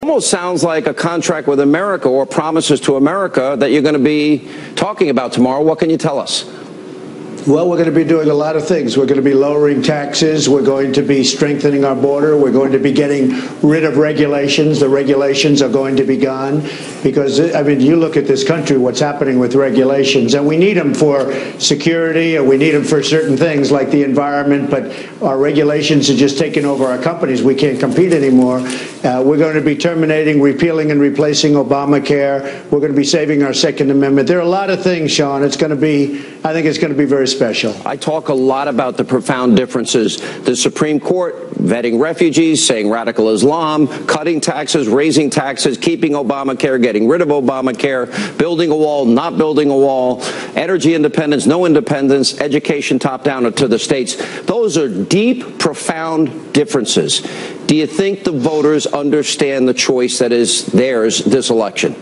Almost sounds like a contract with America or promises to America that you're going to be talking about tomorrow. What can you tell us? Well, we're going to be doing a lot of things. We're going to be lowering taxes. We're going to be strengthening our border. We're going to be getting rid of regulations. The regulations are going to be gone because, I mean, you look at this country, what's happening with regulations, and we need them for security and we need them for certain things like the environment, but our regulations are just taking over our companies. We can't compete anymore. We're going to be terminating, repealing, and replacing Obamacare. We're going to be saving our Second Amendment. There are a lot of things, Sean. It's going to be, I think it's going to be very special. I talk a lot about the profound differences. The Supreme Court vetting refugees, saying radical Islam, cutting taxes, raising taxes, keeping Obamacare, getting rid of Obamacare, building a wall, not building a wall, energy independence, no independence, education top down to the states. Those are deep, profound differences. Do you think the voters understand the choice that is theirs this election?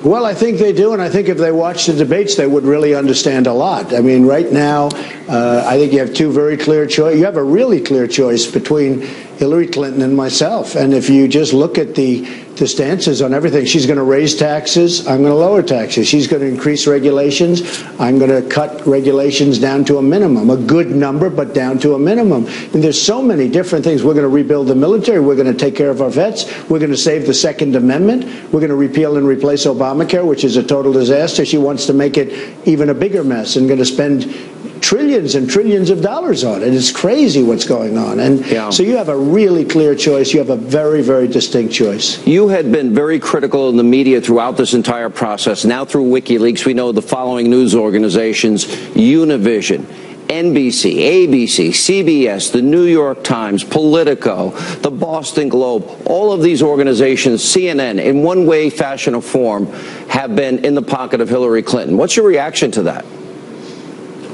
Well, I think they do, and I think if they watch the debates, they would really understand a lot. I mean, right now, I think you have two very clear choices. You have a really clear choice between Hillary Clinton and myself. And if you just look at the stances on everything, she's going to raise taxes, I'm going to lower taxes. She's going to increase regulations, I'm going to cut regulations down to a minimum, a good number, but down to a minimum. And there's so many different things. We're going to rebuild the military. We're going to take care of our vets. We're going to save the Second Amendment. We're going to repeal and replace Obamacare, which is a total disaster. She wants to make it even a bigger mess and going to spend trillions and trillions of dollars on it. It's crazy what's going on. And so you have a really clear choice. You have a very, very distinct choice. You had been very critical in the media throughout this entire process. Now through WikiLeaks, we know the following news organizations: Univision, NBC, ABC, CBS, the New York Times, Politico, the Boston Globe, all of these organizations, CNN, in one way, fashion, or form, have been in the pocket of Hillary Clinton. What's your reaction to that?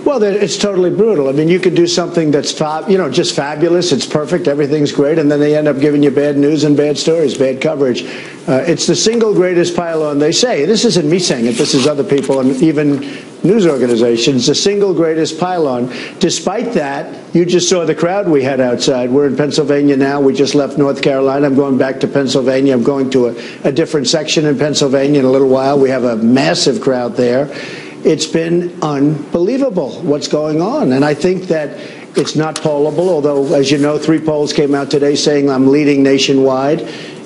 Well, it's totally brutal. I mean, you could do something that's, just fabulous. It's perfect. Everything's great. And then they end up giving you bad news and bad stories, bad coverage. It's the single greatest pylon, they say. This isn't me saying it. This is other people and even news organizations. The single greatest pylon. Despite that, you just saw the crowd we had outside. We're in Pennsylvania now. We just left North Carolina. I'm going back to Pennsylvania. I'm going to a different section in Pennsylvania in a little while. We have a massive crowd there. It's been unbelievable what's going on. And I think that it's not pollable, although, as you know, 3 polls came out today saying I'm leading nationwide.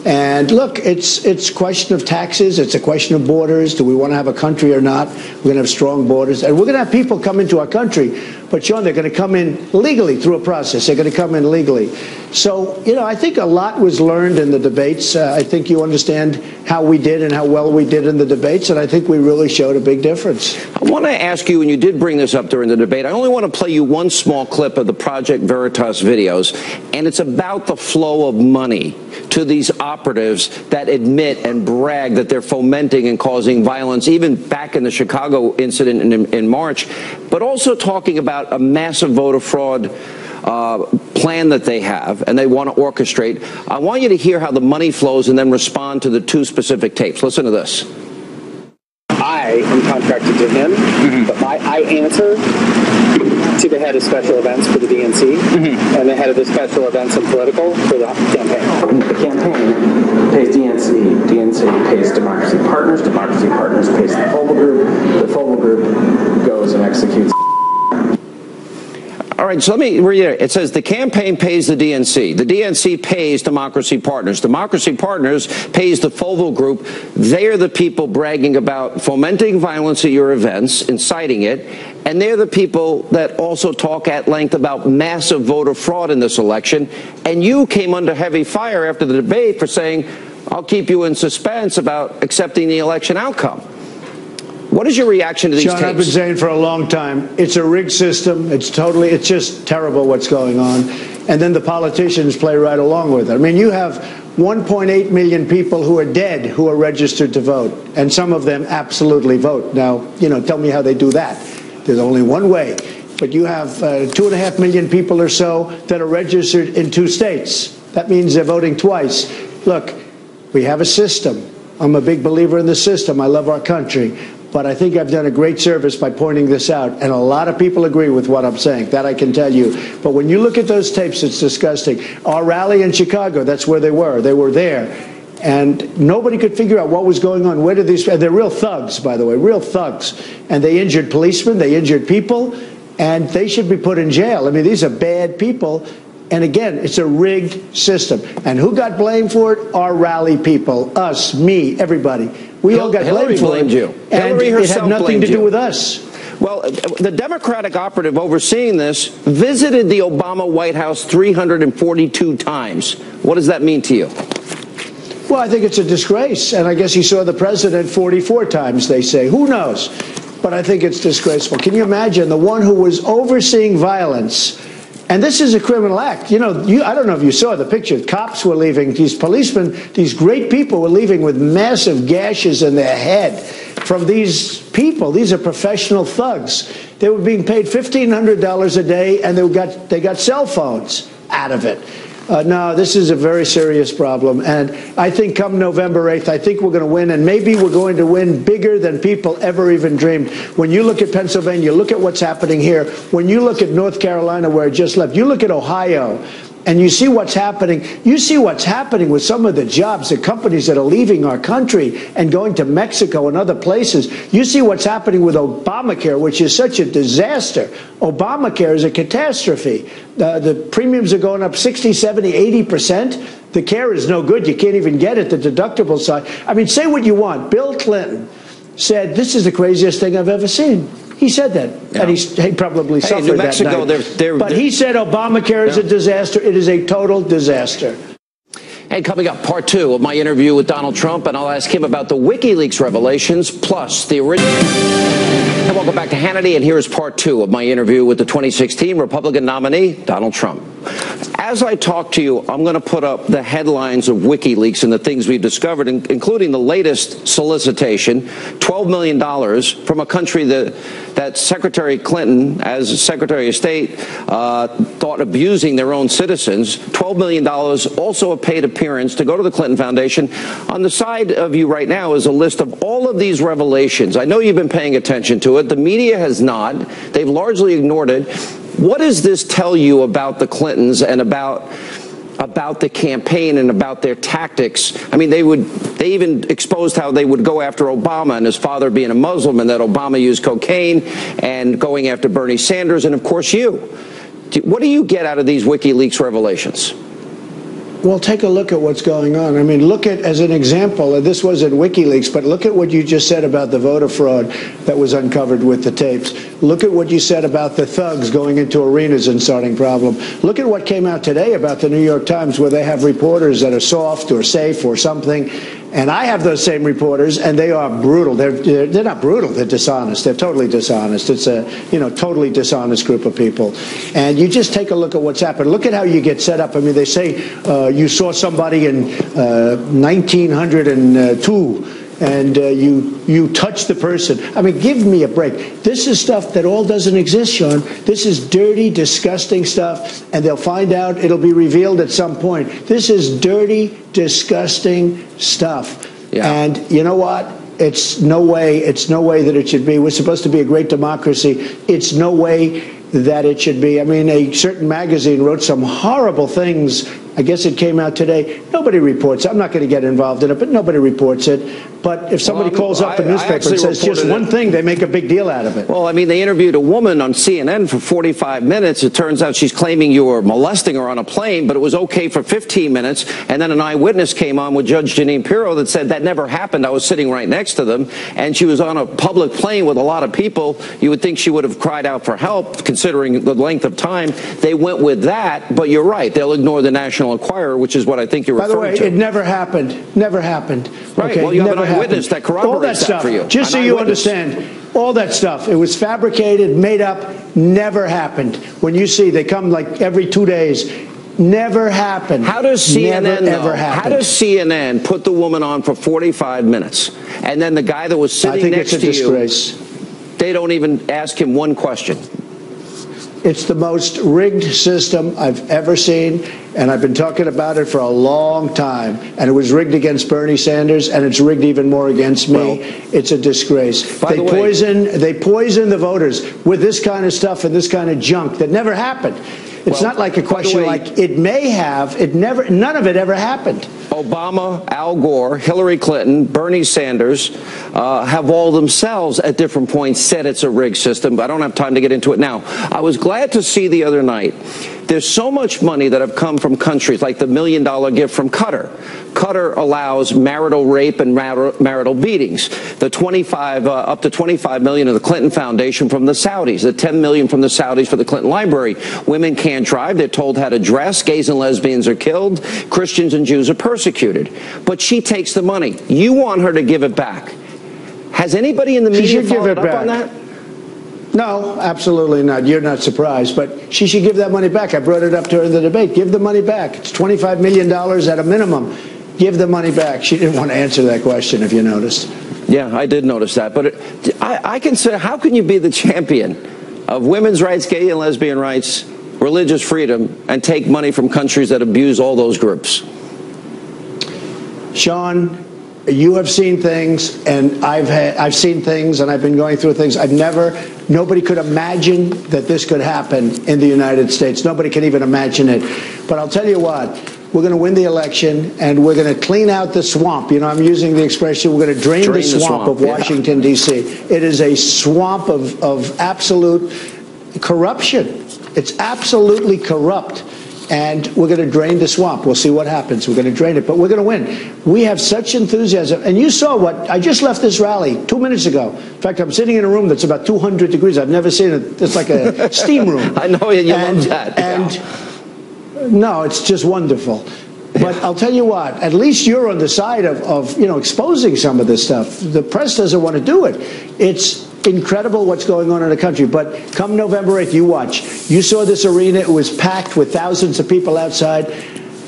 And look, it's a question of taxes. It's a question of borders. Do we want to have a country or not? We're going to have strong borders. And we're going to have people come into our country. But, Sean, they're going to come in legally through a process. They're going to come in legally. So, I think a lot was learned in the debates. I think you understand how we did and how well we did in the debates. And I think we really showed a big difference. I want to ask you, and you did bring this up during the debate, I only want to play you one small clip of the Project Veritas videos. And it's about the flow of money to these operatives that admit and brag that they're fomenting and causing violence, even back in the Chicago incident in March, but also talking about a massive voter fraud plan that they have and they want to orchestrate. I want you to hear how the money flows and then respond to the 2 specific tapes. Listen to this. I am contracted to him, but I answer to the head of special events for the DNC and the head of the special events and political for the campaign. The campaign pays DNC, DNC pays Democracy Partners pays the Fogle Group goes and executes. All right, so let me read it. It says the campaign pays the DNC pays Democracy Partners pays the Fogle Group. They're the people bragging about fomenting violence at your events, inciting it, and they're the people that also talk at length about massive voter fraud in this election. And you came under heavy fire after the debate for saying, I'll keep you in suspense about accepting the election outcome. What is your reaction to these tapes? Sean, I've been saying for a long time, it's a rigged system. It's just terrible what's going on. And then the politicians play right along with it. I mean, you have 1.8 million people who are dead who are registered to vote, and some of them absolutely vote. Now, tell me how they do that. There's only one way. But you have 2.5 million people or so that are registered in 2 states. That means they're voting twice. Look, we have a system. I'm a big believer in the system. I love our country. But I think I've done a great service by pointing this out. And a lot of people agree with what I'm saying. That I can tell you. But when you look at those tapes, it's disgusting. Our rally in Chicago, that's where they were. They were there. And nobody could figure out what was going on. Where did they're real thugs, by the way, real thugs. And they injured policemen, they injured people, and they should be put in jail. I mean, these are bad people. And again, it's a rigged system. And who got blamed for it? Our rally people, us, me, everybody. We all got blamed for it. You. And it had nothing to do with us. Well, the Democratic operative overseeing this visited the Obama White House 342 times. What does that mean to you? Well, I think it's a disgrace. And I guess he saw the president 44 times, they say. Who knows? But I think it's disgraceful. Can you imagine the one who was overseeing violence? And this is a criminal act. You know, I don't know if you saw the picture. Cops were leaving. These policemen, these great people were leaving with massive gashes in their head from these people. These are professional thugs. They were being paid $1,500 a day, and they got cell phones out of it. No, this is a very serious problem. And I think come November 8th, I think we're going to win. And maybe we're going to win bigger than people ever even dreamed. When you look at Pennsylvania, look at what's happening here. When you look at North Carolina, where it just left, you look at Ohio, and you see what's happening. You see what's happening with some of the jobs, the companies that are leaving our country and going to Mexico and other places. You see what's happening with Obamacare, which is such a disaster. Obamacare is a catastrophe. The premiums are going up 60, 70, 80%. The care is no good. You can't even get it, the deductible side. I mean, say what you want. Bill Clinton said, this is the craziest thing I've ever seen. He said that, yeah. And he probably suffered New Mexico, that night. But he said Obamacare is a disaster. It is a total disaster. And coming up, part 2 of my interview with Donald Trump, and I'll ask him about the WikiLeaks revelations, plus the original. And welcome back to Hannity, and here is part 2 of my interview with the 2016 Republican nominee, Donald Trump. As I talk to you, I'm going to put up the headlines of WikiLeaks and the things we've discovered, including the latest solicitation, $12 million from a country that Secretary Clinton, as Secretary of State, thought abusing their own citizens. $12 million, also a paid appearance to go to the Clinton Foundation. On the side of you right now is a list of all of these revelations. I know you've been paying attention to it. The media has not. They've largely ignored it. What does this tell you about the Clintons and about the campaign and about their tactics? I mean, they even exposed how they would go after Obama and his father being a Muslim, and that Obama used cocaine, and going after Bernie Sanders, and of course you. What do you get out of these WikiLeaks revelations? Well, take a look at what's going on. I mean, look at, as an example, and this wasn't WikiLeaks, but look at what you just said about the voter fraud that was uncovered with the tapes. Look at what you said about the thugs going into arenas and starting problems. Look at what came out today about the New York Times, where they have reporters that are soft or safe or something. And I have those same reporters, and they are brutal. They're not brutal. They're dishonest. They're totally dishonest. It's a totally dishonest group of people. And you just take a look at what's happened. Look at how you get set up. I mean, they say you saw somebody in 1902. And you touch the person. I mean, give me a break. This is stuff that all doesn't exist, Sean. This is dirty, disgusting stuff, and they'll find out. It'll be revealed at some point. This is dirty, disgusting stuff. Yeah. And you know what? It's no way that it should be. We're supposed to be a great democracy. It's no way that it should be. I mean, a certain magazine wrote some horrible things. I guess it came out today. Nobody reports. I'm not going to get involved in it, but nobody reports it. But if somebody calls up a newspaper and says just one thing, they make a big deal out of it. Well, I mean, they interviewed a woman on CNN for 45 minutes. It turns out she's claiming you were molesting her on a plane, but it was okay for 15 minutes. And then an eyewitness came on with Judge Jeanine Pirro that said that never happened. I was sitting right next to them, and she was on a public plane with a lot of people. You would think she would have cried out for help, considering the length of time. They went with that, but you're right. They'll ignore the National Enquirer, which is what I think you're referring to. By the way, it never happened. Never happened. Right. Okay? Well, you have an eyewitness that corroborates that for you. Just so you understand, all that stuff, it was fabricated, made up, never happened. When you see they come like every 2 days, never happened. How does CNN ever happened. How does CNN put the woman on for 45 minutes, and then the guy that was sitting next to you, disgrace. They don't even ask him one question? It's the most rigged system I've ever seen, and I've been talking about it for a long time. And it was rigged against Bernie Sanders, and it's rigged even more against me. Well, it's a disgrace. They poison the voters with this kind of stuff and this kind of junk that never happened. It's not like a question like it may have, it never, none of it ever happened. Obama, Al Gore, Hillary Clinton, Bernie Sanders have all themselves at different points said it's a rigged system, but I don't have time to get into it now. I was glad to see the other night there's so much money that have come from countries like the $1 million gift from Qatar. Qatar allows marital rape and marital beatings. The up to $25 million of the Clinton Foundation from the Saudis. The $10 million from the Saudis for the Clinton Library. Women can't drive. They're told how to dress. Gays and lesbians are killed. Christians and Jews are persecuted. But she takes the money. You want her to give it back. Has anybody in the media followed up on that? No, absolutely not. You're not surprised, but she should give that money back. I brought it up to her in the debate. Give the money back. It's $25 million at a minimum. Give the money back. She didn't want to answer that question, if you noticed. Yeah, I did notice that. But I consider, how can you be the champion of women's rights, gay and lesbian rights, religious freedom, and take money from countries that abuse all those groups? Sean, you have seen things, and I've seen things, and I've been going through things. Nobody could imagine that this could happen in the United States. Nobody can even imagine it. But I'll tell you what, we're going to win the election, and we're going to clean out the swamp. You know, I'm using the expression, we're going to drain the swamp of Washington, D.C. It is a swamp of absolute corruption. It's absolutely corrupt. And we're going to drain the swamp. We'll see what happens. We're going to drain it, but we're going to win. We have such enthusiasm. And you saw what I just left this rally 2 minutes ago. In fact, I'm sitting in a room that's about 200 degrees. I've never seen it. It's like a steam room. I know you love that. And no, it's just wonderful. But I'll tell you what, at least you're on the side of exposing some of this stuff. The press doesn't want to do it. It's incredible what's going on in the country. But come November 8th, you watch. You saw this arena. It was packed with thousands of people outside.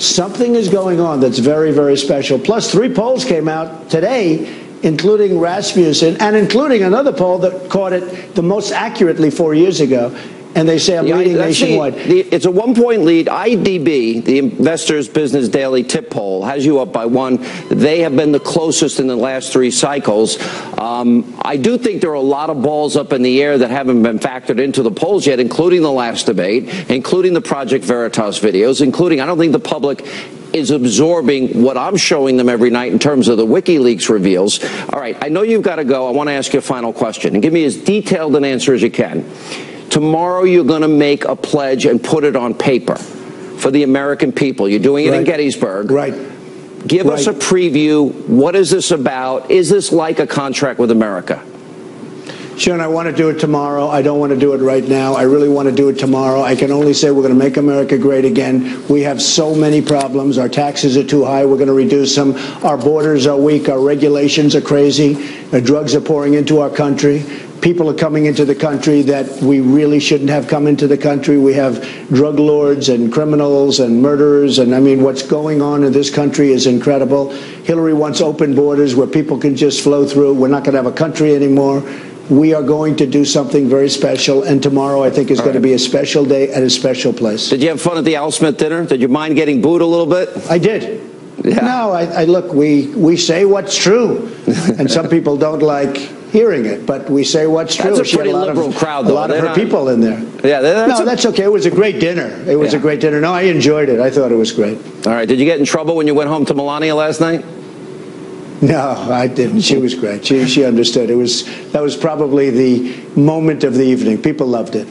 Something is going on that's very, very special. Plus, 3 polls came out today, including Rasmussen, and including another poll that caught it the most accurately 4 years ago. And they say I'm leading nationwide. It's a 1-point lead. IDB, the Investors Business Daily tip poll, has you up by 1. They have been the closest in the last 3 cycles. I do think there are a lot of balls up in the air that haven't been factored into the polls yet, including the last debate, including the Project Veritas videos, including, I don't think the public is absorbing what I'm showing them every night in terms of the WikiLeaks reveals. All right, I know you've got to go. I want to ask you a final question, and give me as detailed an answer as you can. Tomorrow you're going to make a pledge and put it on paper for the American people. You're doing it in Gettysburg. Right. Give us a preview. What is this about? Is this like a contract with America? Sean, I want to do it tomorrow. I don't want to do it right now. I really want to do it tomorrow. I can only say we're going to make America great again. We have so many problems. Our taxes are too high. We're going to reduce them. Our borders are weak. Our regulations are crazy. Drugs are pouring into our country. People are coming into the country that we really shouldn't have come into the country. We have drug lords and criminals and murderers. And I mean, what's going on in this country is incredible. Hillary wants open borders where people can just flow through. We're not going to have a country anymore. We are going to do something very special. And tomorrow, I think, is going to be a special day at a special place. Did you have fun at the Al Smith dinner? Did you mind getting booed a little bit? I did. Yeah. No, I look, we say what's true. And some people don't like hearing it, but we say what's true. That's a pretty liberal crowd, though. A lot of her people in there. Yeah, that's okay. It was a great dinner. It was a great dinner. No, I enjoyed it. I thought it was great. All right. Did you get in trouble when you went home to Melania last night? No, I didn't. She was great. She understood. That was probably the moment of the evening. People loved it.